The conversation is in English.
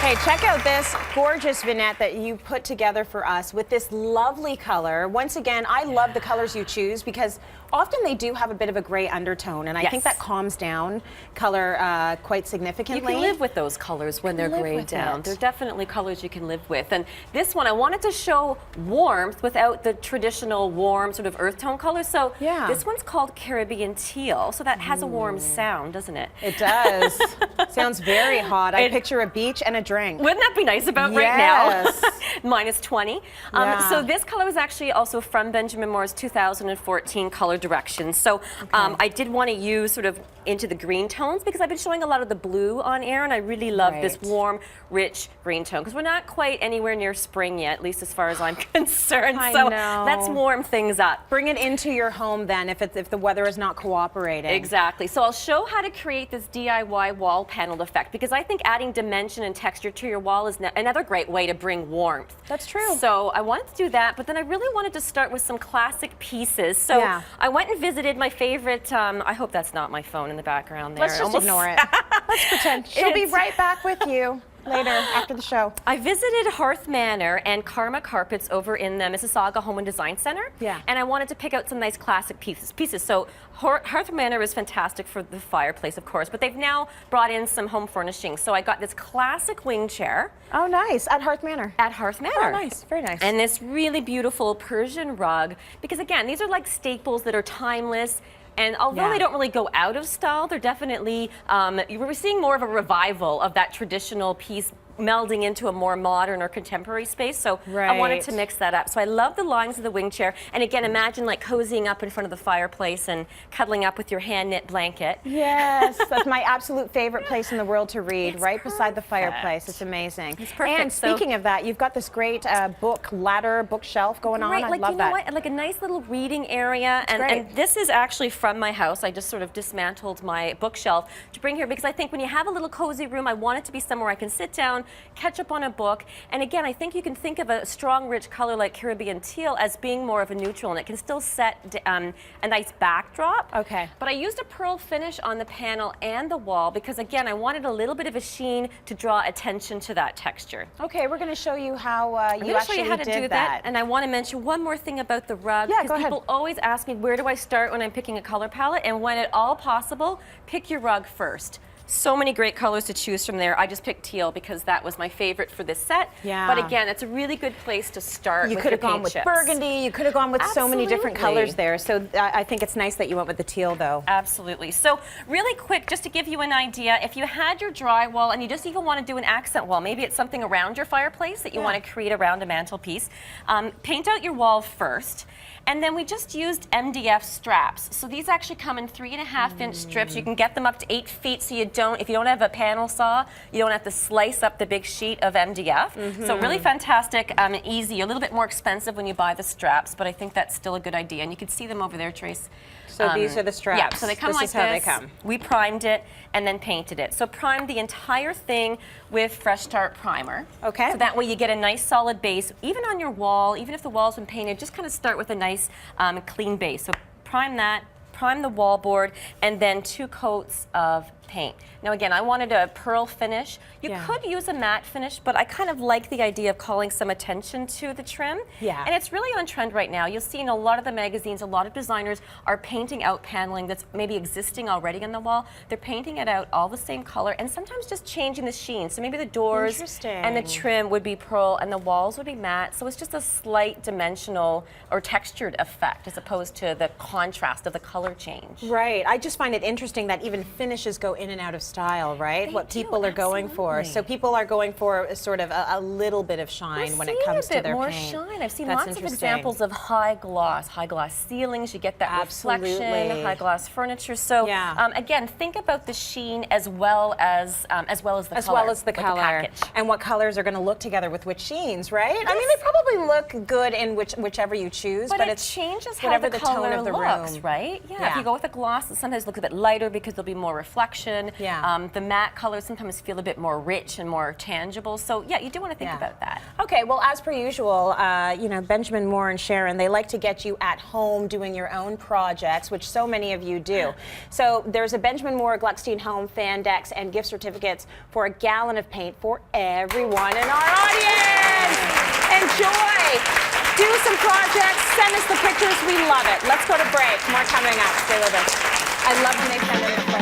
Hey, check out this gorgeous vignette that you put together for us with this lovely color. Once again, I love the colors you choose because often they do have a bit of a gray undertone, and I think that calms down color quite significantly. You can live with those colors when they're grayed down. They're definitely colors you can live with. And this one, I wanted to show warmth without the traditional warm sort of earth tone color. So this one's called Caribbean Teal. So that has a warm sound, doesn't it? It does. Sounds very hot. I picture a beach and a drink. Wouldn't that be nice about right now? Minus 20. So this color was actually also from Benjamin Moore's 2014 color directions. So I did want to use sort of into the green tones because I've been showing a lot of the blue on air, and I really love this warm, rich green tone because we're not quite anywhere near spring yet, at least as far as I'm concerned. So let's warm things up. Bring it into your home then if the weather is not cooperating. Exactly. So I'll show how to create this DIY wall paneled effect because I think adding dimension and texture to your wall is another great way to bring warmth. That's true. So I wanted to do that, but then I really wanted to start with some classic pieces. So I went and visited my favorite, I hope that's not my phone in the background there. Let's just ignore it. Let's pretend. She'll be right back with you later after the show. I visited Hearth Manor and Karma Carpets over in the Mississauga Home and Design Center. And I wanted to pick out some nice classic pieces. So Hearth Manor is fantastic for the fireplace, of course, but they've now brought in some home furnishings. So I got this classic wing chair. Oh, nice. At Hearth Manor. At Hearth Manor. Oh, nice. Very nice. And this really beautiful Persian rug, because again, these are like staples that are timeless. And although they don't really go out of style, they're definitely, we're seeing more of a revival of that traditional piece melding into a more modern or contemporary space. So I wanted to mix that up. So I love the lines of the wing chair. And again, imagine like cozying up in front of the fireplace and cuddling up with your hand knit blanket. Yes, that's my absolute favorite place in the world to read, right beside the fireplace. It's amazing. It's perfect. And speaking of that, you've got this great bookshelf going on. I love that. What? Like a nice little reading area. And this is actually from my house. I just sort of dismantled my bookshelf to bring here because I think when you have a little cozy room, I want it to be somewhere I can sit down, catch up on a book. And again, I think you can think of a strong, rich color like Caribbean Teal as being more of a neutral, and it can still set a nice backdrop. Okay. But I used a pearl finish on the panel and the wall because, again, I wanted a little bit of a sheen to draw attention to that texture. Okay, we're going to show you how you actually show you how to do that. And I want to mention one more thing about the rug. Yeah, go ahead. People always ask me, where do I start when I'm picking a color palette? And when at all possible, pick your rug first. So many great colors to choose from there. I just picked teal because that was my favorite for this set. But again, it's a really good place to start. You could have gone with burgundy. You could have gone with so many different colors there. So I think it's nice that you went with the teal, though. Absolutely. So really quick, just to give you an idea, if you had your drywall and you just even want to do an accent wall, maybe it's something around your fireplace that you want to create around a mantelpiece, paint out your wall first. And then we just used MDF straps. So these actually come in 3.5-inch strips. You can get them up to 8 feet, so if you don't have a panel saw, you don't have to slice up the big sheet of MDF. So really fantastic, easy, a little bit more expensive when you buy the straps, but I think that's still a good idea. And you can see them over there, Trace. So these are the straps. Yeah, so they come like this. This is how they come. We primed it and then painted it. So primed the entire thing with Fresh Start primer. Okay. So that way you get a nice solid base, even on your wall, even if the wall's been painted, just kind of start with a nice clean base. So prime that, prime the wall board, and then 2 coats of paint. Now again, I wanted a pearl finish. You could use a matte finish, but I kind of like the idea of calling some attention to the trim. And it's really on trend right now. You'll see in a lot of the magazines, a lot of designers are painting out paneling that's maybe existing already on the wall. They're painting it out all the same color and sometimes just changing the sheen. So maybe the doors and the trim would be pearl and the walls would be matte. So it's just a slight dimensional or textured effect as opposed to the contrast of the color change. Right. I just find it interesting that even finishes go in and out of style, right? What people are going for. So people are going for a sort of a little bit of shine when it comes to their paint. More shine. I've seen lots of examples of high gloss ceilings. You get that reflection, high gloss furniture. So again, think about the sheen as well as the color. And what colors are going to look together with which sheens, right? I mean, they probably look good in whichever you choose, but it changes how the color looks, right? Yeah. If you go with a gloss, it sometimes looks a bit lighter because there'll be more reflection. coloration. Yeah. The matte colors sometimes feel a bit more rich and more tangible. So yeah, you do want to think about that. Okay, well, as per usual, you know, Benjamin Moore and Sharon, they like to get you at home doing your own projects, which so many of you do. So there's a Benjamin Moore Gluckstein Home fan decks and gift certificates for a gallon of paint for everyone in our audience. Enjoy. Do some projects. Send us the pictures. We love it. Let's go to break. More coming up. Stay with us. I love when they send in the